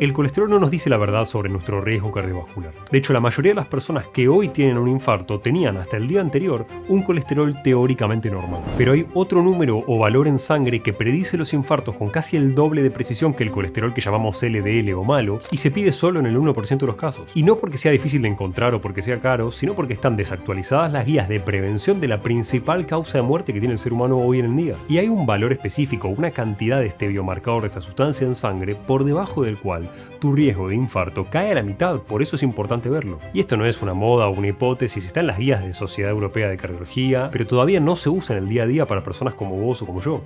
El colesterol no nos dice la verdad sobre nuestro riesgo cardiovascular. De hecho, la mayoría de las personas que hoy tienen un infarto tenían hasta el día anterior un colesterol teóricamente normal. Pero hay otro número o valor en sangre que predice los infartos con casi el doble de precisión que el colesterol que llamamos LDL o malo, y se pide solo en el 1% de los casos. Y no porque sea difícil de encontrar o porque sea caro, sino porque están desactualizadas las guías de prevención de la principal causa de muerte que tiene el ser humano hoy en día. Y hay un valor específico, una cantidad de este biomarcador de esta sustancia en sangre por debajo del cual tu riesgo de infarto cae a la mitad, por eso es importante verlo. Y esto no es una moda o una hipótesis, está en las guías de Sociedad Europea de Cardiología, pero todavía no se usa en el día a día para personas como vos o como yo.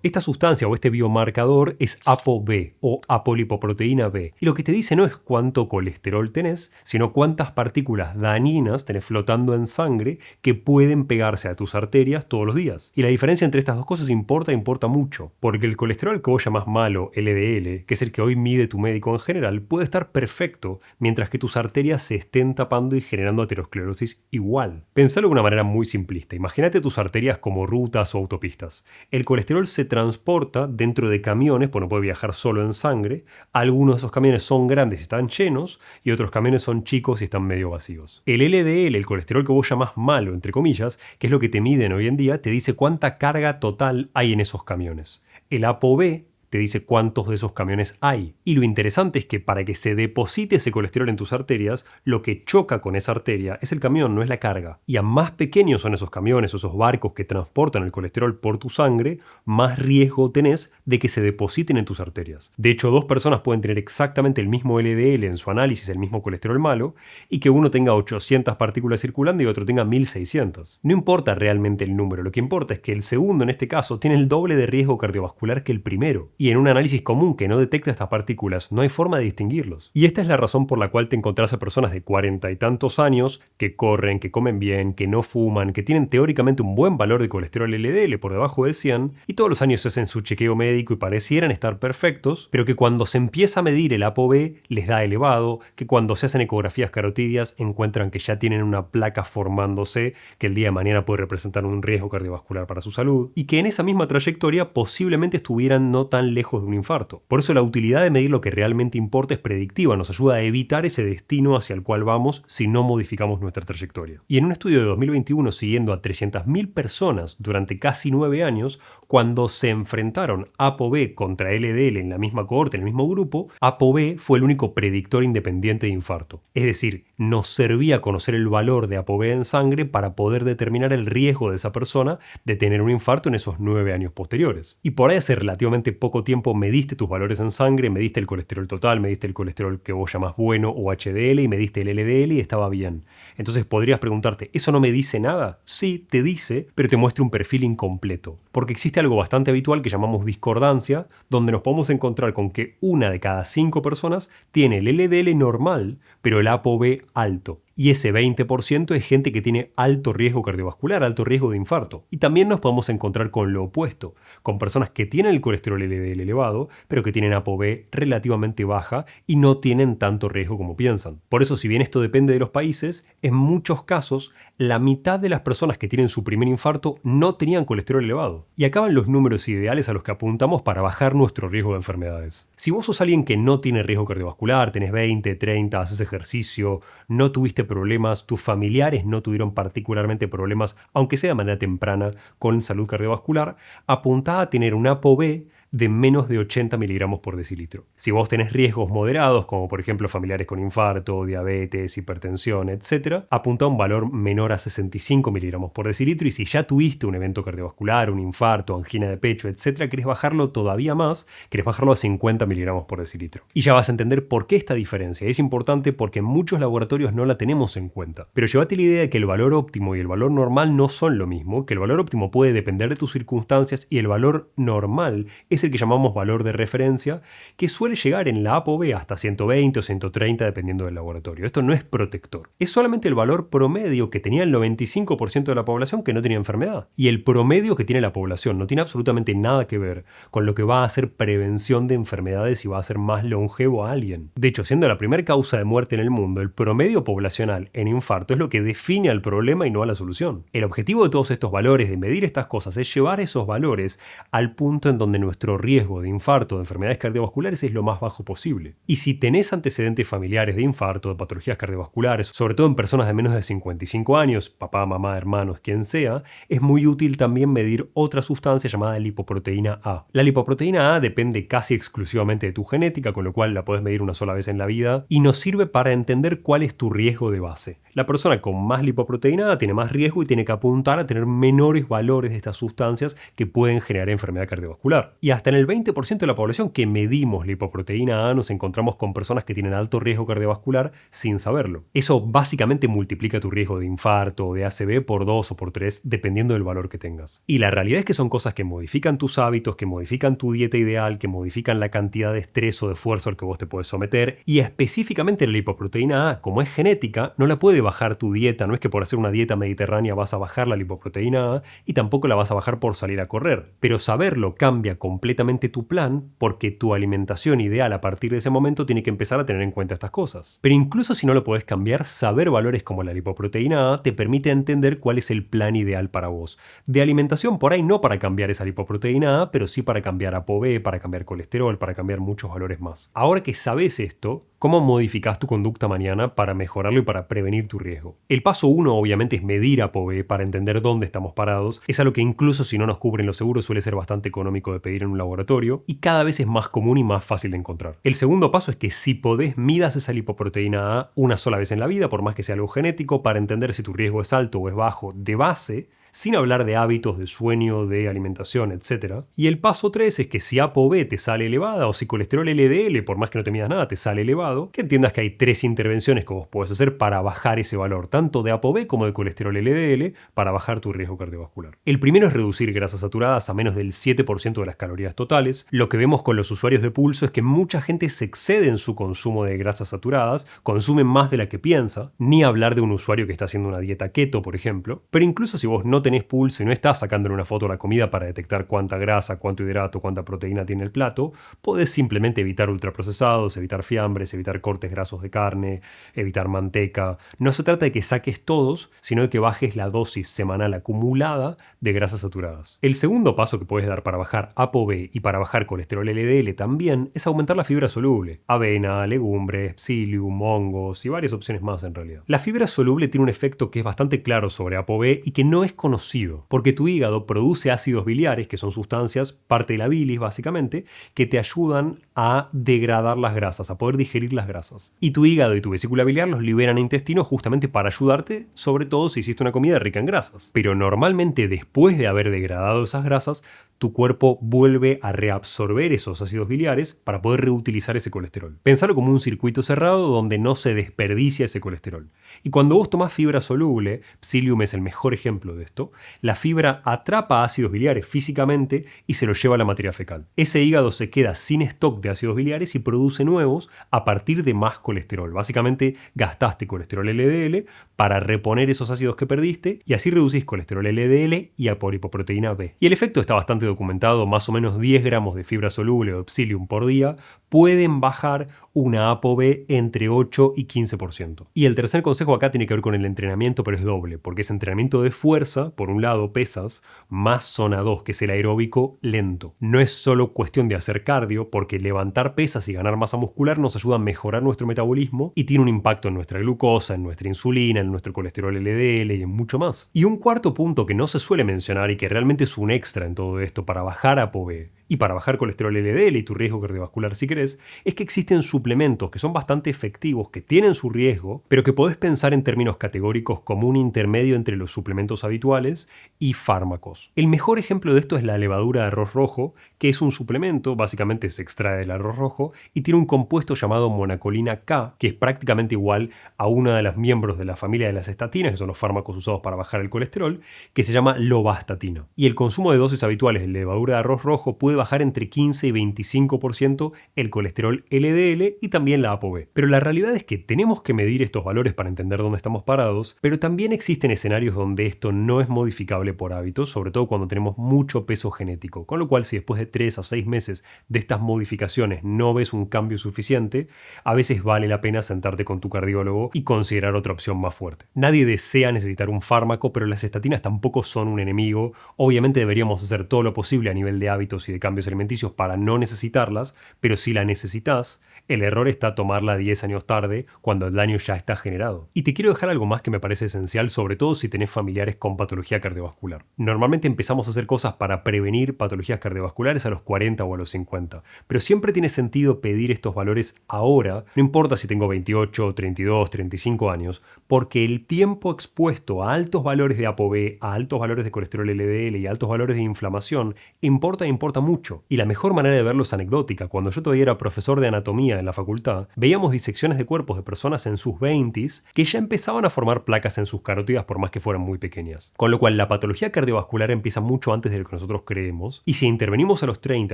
Esta sustancia o este biomarcador es ApoB o apolipoproteína B, y lo que te dice no es cuánto colesterol tenés, sino cuántas partículas dañinas tenés flotando en sangre que pueden pegarse a tus arterias todos los días. Y la diferencia entre estas dos cosas importa mucho, porque el colesterol que vos llamás malo, LDL, que es el que hoy mide tu médico en general, puede estar perfecto mientras que tus arterias se estén tapando y generando aterosclerosis igual. Pensalo de una manera muy simplista. Imagínate tus arterias como rutas o autopistas. El colesterol se transporta dentro de camiones, pues no puede viajar solo en sangre. Algunos de esos camiones son grandes y están llenos, y otros camiones son chicos y están medio vacíos. El LDL, el colesterol que vos llamás malo, entre comillas, que es lo que te miden hoy en día, te dice cuánta carga total hay en esos camiones. El ApoB te dice cuántos de esos camiones hay. Y lo interesante es que para que se deposite ese colesterol en tus arterias, lo que choca con esa arteria es el camión, no es la carga. Y a más pequeños son esos camiones o esos barcos que transportan el colesterol por tu sangre, más riesgo tenés de que se depositen en tus arterias. De hecho, dos personas pueden tener exactamente el mismo LDL en su análisis, el mismo colesterol malo, y que uno tenga 800 partículas circulando y otro tenga 1600. No importa realmente el número, lo que importa es que el segundo en este caso tiene el doble de riesgo cardiovascular que el primero. Y en un análisis común que no detecta estas partículas, no hay forma de distinguirlos. Y esta es la razón por la cual te encontrás a personas de 40 y tantos años que corren, que comen bien, que no fuman, que tienen teóricamente un buen valor de colesterol LDL por debajo de 100, y todos los años hacen su chequeo médico y parecieran estar perfectos, pero que cuando se empieza a medir el ApoB les da elevado, que cuando se hacen ecografías carotidias encuentran que ya tienen una placa formándose que el día de mañana puede representar un riesgo cardiovascular para su salud, y que en esa misma trayectoria posiblemente estuvieran no tan lejos de un infarto. Por eso la utilidad de medir lo que realmente importa es predictiva, nos ayuda a evitar ese destino hacia el cual vamos si no modificamos nuestra trayectoria. Y en un estudio de 2021 siguiendo a 300.000 personas durante casi 9 años, cuando se enfrentaron ApoB contra LDL en la misma cohorte, en el mismo grupo, ApoB fue el único predictor independiente de infarto. Es decir, nos servía conocer el valor de ApoB en sangre para poder determinar el riesgo de esa persona de tener un infarto en esos 9 años posteriores. Y por ahí hace relativamente poco tiempo mediste tus valores en sangre, mediste el colesterol total, mediste el colesterol que vos llamás bueno o HDL y mediste el LDL y estaba bien. Entonces podrías preguntarte, ¿eso no me dice nada? Sí, te dice, pero te muestra un perfil incompleto. Porque existe algo bastante habitual que llamamos discordancia, donde nos podemos encontrar con que una de cada 5 personas tiene el LDL normal, pero el ApoB alto. Y ese 20% es gente que tiene alto riesgo cardiovascular, alto riesgo de infarto. Y también nos podemos encontrar con lo opuesto, con personas que tienen el colesterol LDL elevado, pero que tienen ApoB relativamente baja y no tienen tanto riesgo como piensan. Por eso, si bien esto depende de los países, en muchos casos, la mitad de las personas que tienen su primer infarto no tenían colesterol elevado. Y acá van los números ideales a los que apuntamos para bajar nuestro riesgo de enfermedades. Si vos sos alguien que no tiene riesgo cardiovascular, tenés 20, 30, haces ejercicio, no tuviste problemas, tus familiares no tuvieron particularmente problemas, aunque sea de manera temprana, con salud cardiovascular, apuntá a tener un ApoB de menos de 80 miligramos por decilitro. Si vos tenés riesgos moderados, como por ejemplo familiares con infarto, diabetes, hipertensión, etc., apunta a un valor menor a 65 miligramos por decilitro, y si ya tuviste un evento cardiovascular, un infarto, angina de pecho, etc., querés bajarlo todavía más, querés bajarlo a 50 miligramos por decilitro. Y ya vas a entender por qué esta diferencia. Es importante porque en muchos laboratorios no la tenemos en cuenta. Pero llévate la idea de que el valor óptimo y el valor normal no son lo mismo, que el valor óptimo puede depender de tus circunstancias y el valor normal es el que llamamos valor de referencia, que suele llegar en la ApoB hasta 120 o 130 dependiendo del laboratorio. Esto no es protector. Es solamente el valor promedio que tenía el 95% de la población que no tenía enfermedad. Y el promedio que tiene la población no tiene absolutamente nada que ver con lo que va a hacer prevención de enfermedades y va a hacer más longevo a alguien. De hecho, siendo la primera causa de muerte en el mundo, el promedio poblacional en infarto es lo que define al problema y no a la solución. El objetivo de todos estos valores, de medir estas cosas, es llevar esos valores al punto en donde nuestro nuestro riesgo de infarto o de enfermedades cardiovasculares es lo más bajo posible. Y si tenés antecedentes familiares de infarto, de patologías cardiovasculares, sobre todo en personas de menos de 55 años, papá, mamá, hermanos, quien sea, es muy útil también medir otra sustancia llamada lipoproteína A. La lipoproteína A depende casi exclusivamente de tu genética, con lo cual la podés medir una sola vez en la vida y nos sirve para entender cuál es tu riesgo de base. La persona con más lipoproteína A tiene más riesgo y tiene que apuntar a tener menores valores de estas sustancias que pueden generar enfermedad cardiovascular. Y hasta en el 20% de la población que medimos lipoproteína A nos encontramos con personas que tienen alto riesgo cardiovascular sin saberlo. Eso básicamente multiplica tu riesgo de infarto o de ACV por 2 o por 3 dependiendo del valor que tengas. Y la realidad es que son cosas que modifican tus hábitos, que modifican tu dieta ideal, que modifican la cantidad de estrés o de esfuerzo al que vos te puedes someter. Y específicamente la lipoproteína A, como es genética, no la puede bajar tu dieta. No es que por hacer una dieta mediterránea vas a bajar la lipoproteína A y tampoco la vas a bajar por salir a correr. Pero saberlo cambia completamente tu plan porque tu alimentación ideal a partir de ese momento tiene que empezar a tener en cuenta estas cosas. Pero incluso si no lo podés cambiar, saber valores como la lipoproteína A te permite entender cuál es el plan ideal para vos. De alimentación por ahí no para cambiar esa lipoproteína A, pero sí para cambiar ApoB, para cambiar colesterol, para cambiar muchos valores más. Ahora que sabes esto, ¿cómo modificás tu conducta mañana para mejorarlo y para prevenir tu riesgo? El paso 1 obviamente es medir ApoB para entender dónde estamos parados. Es algo que incluso si no nos cubren los seguros suele ser bastante económico de pedir en un laboratorio y cada vez es más común y más fácil de encontrar. El segundo paso es que si podés midas esa lipoproteína A una sola vez en la vida, por más que sea algo genético, para entender si tu riesgo es alto o es bajo de base, sin hablar de hábitos de sueño, de alimentación, etc. Y el paso 3 es que si ApoB te sale elevada o si colesterol LDL, por más que no te midas nada, te sale elevado, que entiendas que hay 3 intervenciones que vos podés hacer para bajar ese valor, tanto de ApoB como de colesterol LDL, para bajar tu riesgo cardiovascular. El primero es reducir grasas saturadas a menos del 7% de las calorías totales. Lo que vemos con los usuarios de pulso es que mucha gente se excede en su consumo de grasas saturadas, consumen más de la que piensa, ni hablar de un usuario que está haciendo una dieta keto, por ejemplo. Pero incluso si vos no tenés pulso y no estás sacándole una foto a la comida para detectar cuánta grasa, cuánto hidrato, cuánta proteína tiene el plato, podés simplemente evitar ultraprocesados, evitar fiambres, evitar cortes grasos de carne, evitar manteca. No se trata de que saques todos, sino de que bajes la dosis semanal acumulada de grasas saturadas. El segundo paso que puedes dar para bajar ApoB y para bajar colesterol LDL también es aumentar la fibra soluble. Avena, legumbres, psyllium, hongos y varias opciones más en realidad. La fibra soluble tiene un efecto que es bastante claro sobre ApoB y que no es conocido, porque tu hígado produce ácidos biliares, que son sustancias, parte de la bilis básicamente, que te ayudan a degradar las grasas, a poder digerir las grasas. Y tu hígado y tu vesícula biliar los liberan a intestino justamente para ayudarte, sobre todo si hiciste una comida rica en grasas. Pero normalmente después de haber degradado esas grasas, tu cuerpo vuelve a reabsorber esos ácidos biliares para poder reutilizar ese colesterol. Pensalo como un circuito cerrado donde no se desperdicia ese colesterol. Y cuando vos tomás fibra soluble, psyllium es el mejor ejemplo de esto, la fibra atrapa ácidos biliares físicamente y se los lleva a la materia fecal. Ese hígado se queda sin stock de ácidos biliares y produce nuevos a partir de más colesterol. Básicamente gastaste colesterol LDL para reponer esos ácidos que perdiste y así reducís colesterol LDL y apolipoproteína B. Y el efecto está bastante documentado, más o menos 10 gramos de fibra soluble o de psyllium por día pueden bajar una ApoB entre 8 y 15%. Y el tercer consejo acá tiene que ver con el entrenamiento, pero es doble, porque es entrenamiento de fuerza, por un lado pesas, más zona 2, que es el aeróbico lento. No es solo cuestión de hacer cardio, porque levantar pesas y ganar masa muscular nos ayuda a mejorar nuestro metabolismo y tiene un impacto en nuestra glucosa, en nuestra insulina, en nuestro colesterol LDL y en mucho más. Y un cuarto punto que no se suele mencionar y que realmente es un extra en todo esto para bajar ApoB y para bajar colesterol LDL y tu riesgo cardiovascular si querés, es que existen suplementos que son bastante efectivos, que tienen su riesgo, pero que podés pensar en términos categóricos como un intermedio entre los suplementos habituales y fármacos. El mejor ejemplo de esto es la levadura de arroz rojo, que es un suplemento, básicamente se extrae del arroz rojo, y tiene un compuesto llamado monacolina K, que es prácticamente igual a uno de los miembros de la familia de las estatinas, que son los fármacos usados para bajar el colesterol, que se llama lovastatina. Y el consumo de dosis habituales de levadura de arroz rojo puede bajar entre 15 y 25% el colesterol LDL y también la ApoB. Pero la realidad es que tenemos que medir estos valores para entender dónde estamos parados, pero también existen escenarios donde esto no es modificable por hábitos, sobre todo cuando tenemos mucho peso genético. Con lo cual, si después de 3 a 6 meses de estas modificaciones no ves un cambio suficiente, a veces vale la pena sentarte con tu cardiólogo y considerar otra opción más fuerte. Nadie desea necesitar un fármaco, pero las estatinas tampoco son un enemigo. Obviamente deberíamos hacer todo lo posible a nivel de hábitos y de cambios alimenticios para no necesitarlas, pero si la necesitas, el error está tomarla 10 años tarde cuando el daño ya está generado. Y te quiero dejar algo más que me parece esencial, sobre todo si tenés familiares con patología cardiovascular. Normalmente empezamos a hacer cosas para prevenir patologías cardiovasculares a los 40 o a los 50, pero siempre tiene sentido pedir estos valores ahora, no importa si tengo 28, 32, 35 años, porque el tiempo expuesto a altos valores de ApoB, a altos valores de colesterol LDL y altos valores de inflamación importa mucho. Y la mejor manera de verlo es anecdótica. Cuando yo todavía era profesor de anatomía en la facultad, veíamos disecciones de cuerpos de personas en sus 20s que ya empezaban a formar placas en sus carótidas por más que fueran muy pequeñas. Con lo cual la patología cardiovascular empieza mucho antes de lo que nosotros creemos, y si intervenimos a los 30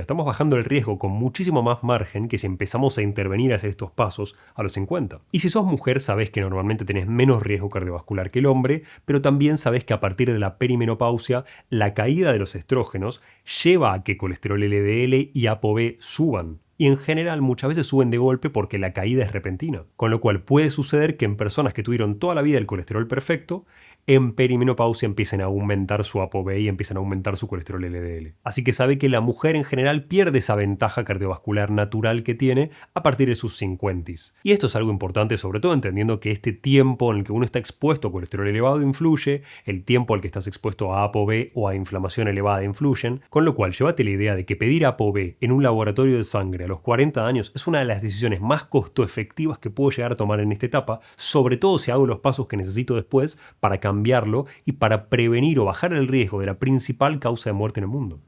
estamos bajando el riesgo con muchísimo más margen que si empezamos a intervenir a hacer estos pasos a los 50. Y si sos mujer sabés que normalmente tenés menos riesgo cardiovascular que el hombre, pero también sabés que a partir de la perimenopausia la caída de los estrógenos lleva a que colesterol LDL y ApoB suban. Y en general muchas veces suben de golpe porque la caída es repentina. Con lo cual puede suceder que en personas que tuvieron toda la vida el colesterol perfecto, en perimenopausia empiecen a aumentar su ApoB y empiezan a aumentar su colesterol LDL. Así que sabe que la mujer en general pierde esa ventaja cardiovascular natural que tiene a partir de sus 50s. Y esto es algo importante, sobre todo entendiendo que este tiempo en el que uno está expuesto a colesterol elevado influye, el tiempo al que estás expuesto a ApoB o a inflamación elevada influyen, con lo cual llévate la idea de que pedir ApoB en un laboratorio de sangre a los 40 años es una de las decisiones más costo efectivas que puedo llegar a tomar en esta etapa, sobre todo si hago los pasos que necesito después para cambiarlo y para prevenir o bajar el riesgo de la principal causa de muerte en el mundo.